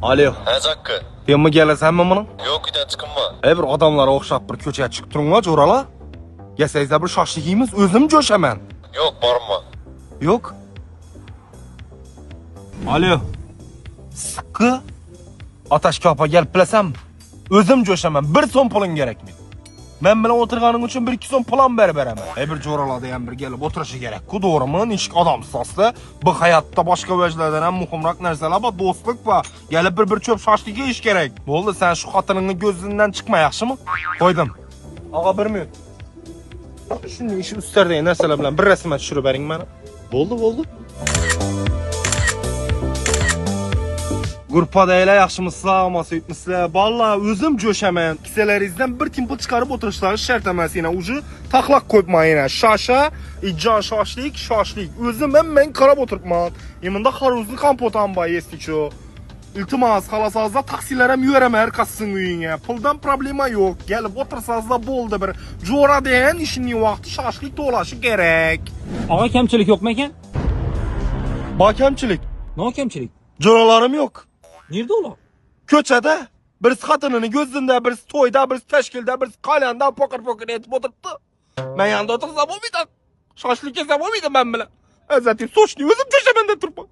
Alo. Ha Zakka. Ben mi gelasanmi buni? Yo'q, uydan chiqinma. Bir odamlarga o'xshab bir ko'chaga chiqib turinglar, jo'ralar. Yasangizlar bir shoshlik yeymiz, o'zim jo'shaman. Yo'q, borma. Yo'q. Alo. Sıkkı. Ataşka opa gelip bilasanmi? O'zim jo'shaman. 1 so'm puling kerakmi? Men bilan o'tirganing uchun 1-2 so'm pulan beraman. Bir jo'ralarda ham bir kelib o'tirishi kerak-ku, to'g'rimi? Nishq odam sosda. Bu hayotda boshqa vajlardan ham muhimroq narsalar bor, do'stlik va gelib bir cho'p shoshlik yeyish kerak. Bo'ldi, sen shu xotiningni ko'zidan chiqma, yaxshimi? Qo'ydim. Og'a 1 minut. Shunday ish ustlardagi narsalar bilan bir rasmga tushirib bering meni. Bo'ldi. Gruppadaylar yaxshimisizlar, omasi yutmisizlar. Vallahi o'zim jo'shaman. Kisalaringizdan bir timpil chiqarib o'tirishlaringiz shart emas. Yana uji taqlaq qo'ymayman. Shosha, ijjon shoshlik. O'zim ham men qarab o'tiribman. Eminda xaruzni kompotam bor, esdichu. Iltimos, xolasingizlar taksilar ham yuraman har qaysining uyingga. Puldan problema yo'q. Kelib o'tirsangizlar bo'ldi bir. Jo'radan ishining vaqti shoshlik to'lashi kerak. Og'a kamchilik yo'qmi ekan? Bor kamchilik. Nima kamchilik? Jo'ralarim yo'q. Nerda ular? Ko'chada birisi xotinini ko'zinda, birisi to'yda, birisi tashkilda, birisi qalyanda poqir etib o'tiribdi. Men yanında o'tirsam bo'lmaydi. Shoshlik kelsa bo'lmaydi men bilan. Azati sochni o'zim jo'shamanda turibman.